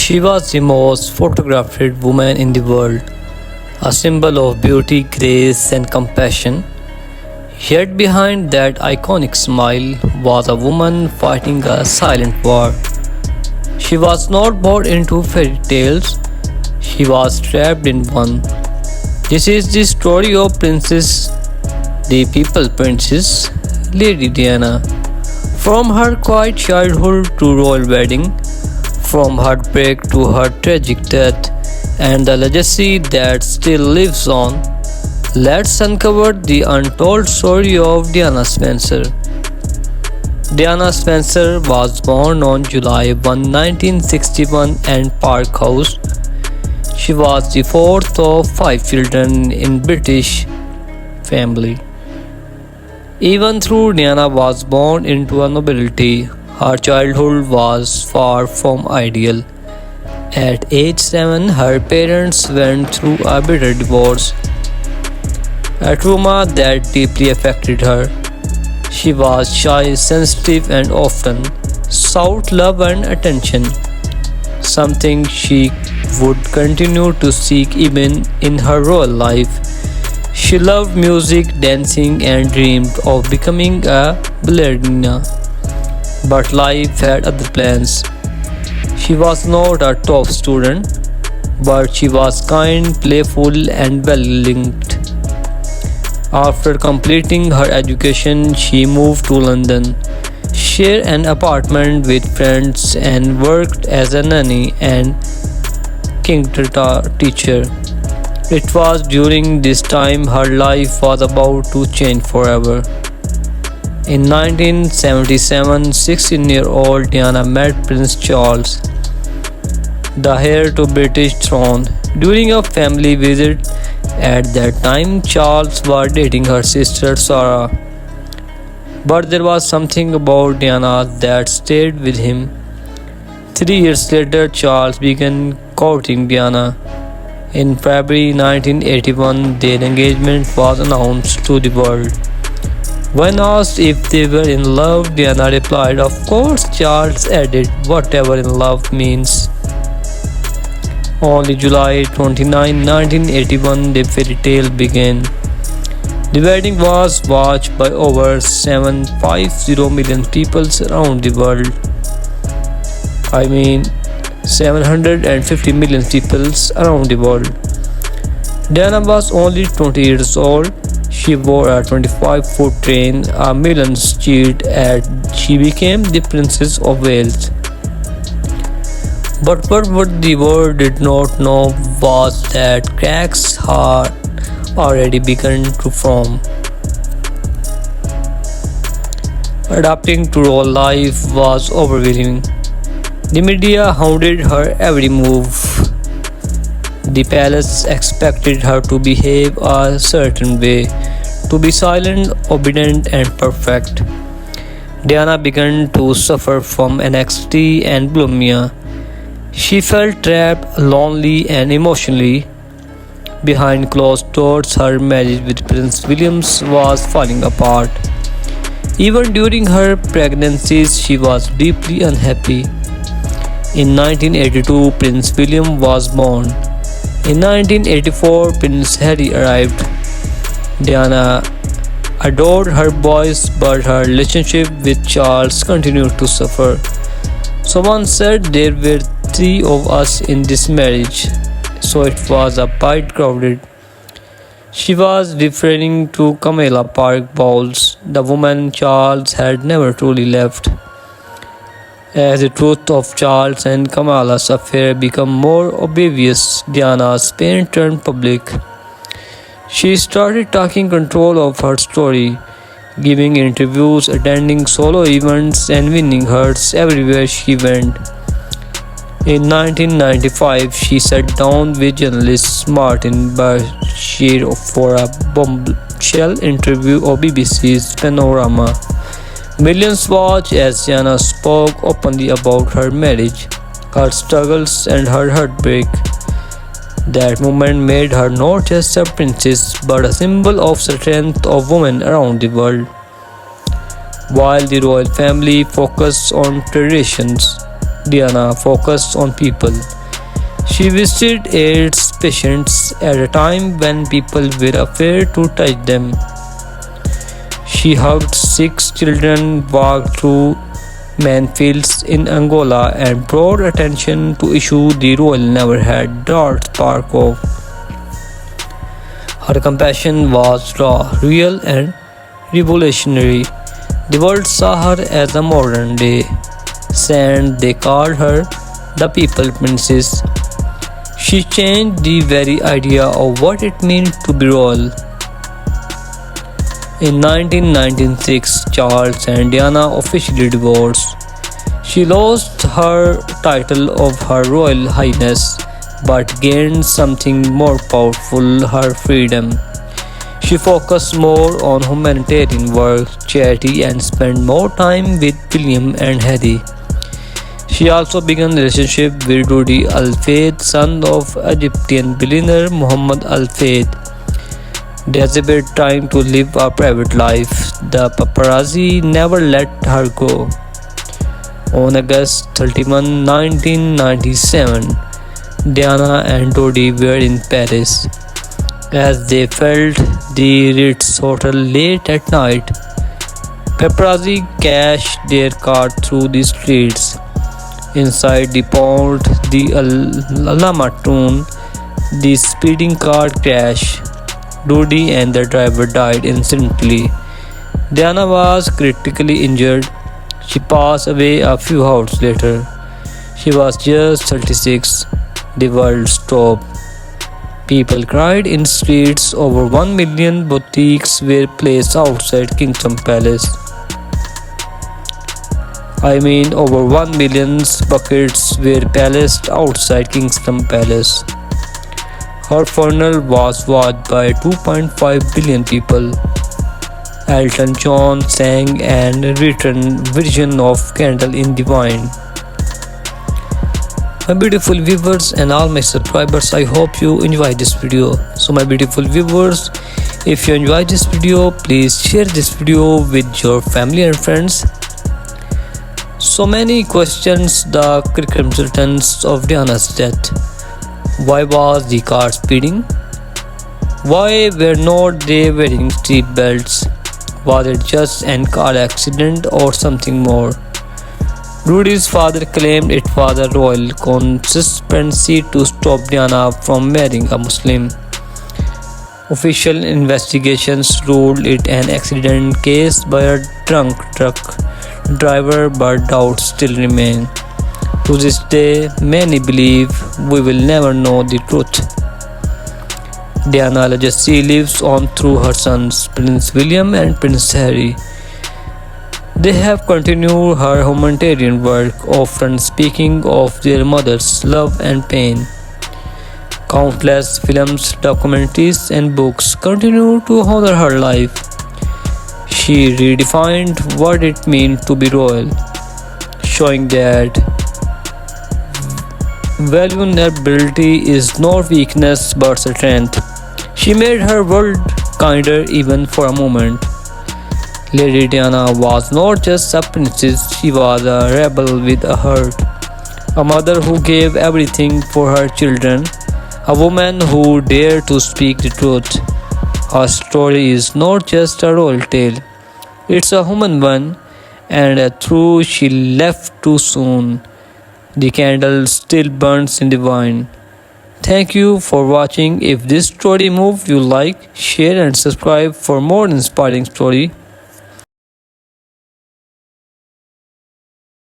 She was the most photographed woman in the world, a symbol of beauty, grace, and compassion. Yet behind that iconic smile was a woman fighting a silent war. She was not born into fairy tales, she was trapped in one. This is the story of Princess, the People Princess, Lady Diana. From her quiet childhood to royal wedding, from heartbreak to her tragic death, and the legacy that still lives on, let's uncover the untold story of Diana Spencer. Diana Spencer was born on July 1, 1961 in Park House. She was the fourth of five children in British family. Even though Diana was born into a nobility, her childhood was far from ideal. At age 7, her parents went through a bitter divorce, a trauma that deeply affected her. She was shy, sensitive, and often sought love and attention, something she would continue to seek even in her royal life. She loved music, dancing, and dreamed of becoming a ballerina. But life had other plans. She was not a top student, but she was kind, playful, and well linked. After completing her education, she moved to London, shared an apartment with friends, and worked as a nanny and kindergarten teacher. It was during this time her life was about to change forever. In 1977, 16-year-old Diana met Prince Charles, the heir to British throne. During a family visit at that time, Charles was dating her sister Sarah. But there was something about Diana that stayed with him. 3 years later, Charles began courting Diana. In February 1981, their engagement was announced to the world. When asked if they were in love, Diana replied, "Of course." Charles added, "Whatever in love means." On July 29, 1981, the fairy tale began. The wedding was watched by over 750 million people around the world. I mean, 750 million people around the world. Diana was only 20 years old. She wore a 25-foot ring. Millions cheered as she became the Princess of Wales. But what the world did not know was that cracks had already begun to form. Adapting to real life was overwhelming. The media hounded her every move. The palace expected her to behave a certain way, to be silent, obedient, and perfect. Diana began to suffer from anxiety and bulimia. She felt trapped, lonely, and emotionally behind closed doors. Her marriage with Prince William was falling apart. Even during her pregnancies, she was deeply unhappy. In 1982, Prince William was born. In 1984, Prince Harry arrived. Diana adored her boys, but her relationship with Charles continued to suffer. Someone said there were three of us in this marriage, so it was a bit crowded. She was referring to Camilla Park Bowles, the woman Charles had never truly left. As the truth of Charles and Camilla's affair became more obvious, Diana's pain turned public. She started taking control of her story, giving interviews, attending solo events, and winning hearts everywhere she went. In 1995, she sat down with journalist Martin Bashir for a bombshell interview of BBC's Panorama. Millions watched as Diana spoke openly about her marriage, her struggles, and her heartbreak. That moment made her not just a princess but a symbol of strength of women around the world. While the royal family focused on traditions, Diana focused on people. She visited AIDS patients at a time when people were afraid to touch them. She hugged 6 children, walked through minefields in Angola, and brought attention to issues the royal never had dared spark of. Her compassion was raw, real, and revolutionary. The world saw her as a modern day saint. They called her the People Princess. She changed the very idea of what it meant to be royal. In 1996, Charles and Diana officially divorced. She lost her title of Her Royal Highness but gained something more powerful, her freedom. She focused more on humanitarian work, charity, and spent more time with William and Harry. She also began a relationship with Rudi Al Fayed, son of Egyptian billionaire Mohammed Al Fayed. Desperate trying to live a private life, the paparazzi never let her go. On August 31, 1997, Diana and Rudi were in Paris. As they felt the Ritz Hotel late at night, paparazzi cashed their car through the streets. Inside the pond, the Alamatun, the speeding car crashed. Rudi and the driver died instantly. Diana was critically injured. She passed away a few hours later. She was just 36. The world stopped. People cried in streets. Over 1 million boutiques were placed outside Kingdom Palace. Over 1 million buckets were placed outside Kingston Palace. Her funeral was watched by 2.5 billion people. Elton John sang and written version of Candle in the Wind. My beautiful viewers and all my subscribers, I hope you enjoy this video. So my beautiful viewers, if you enjoy this video, please share this video with your family and friends. So many questions the cricket consultants of Diana's death. Why was the car speeding? Why were not they wearing seat belts? Was it just an car accident or something more? Rudi's father claimed it was a royal conspiracy to stop Diana from marrying a Muslim. Official investigations ruled it an accident caused by a drunk truck driver, but doubts still remain. To this day, many believe we will never know the truth. Diana's legacy lives on through her sons, Prince William and Prince Harry. They have continued her humanitarian work, often speaking of their mother's love and pain. Countless films, documentaries, and books continue to honor her life. She redefined what it means to be royal, showing that vulnerability is not weakness but strength. She made her world kinder even for a moment. Lady Diana was not just a princess, she was a rebel with a heart. A mother who gave everything for her children. A woman who dared to speak the truth. Her story is not just a royal tale. It's a human one, and a truth she left too soon. The candle still burns in the wine. Thank you for watching. If this story moved you, like, share and subscribe for more inspiring story.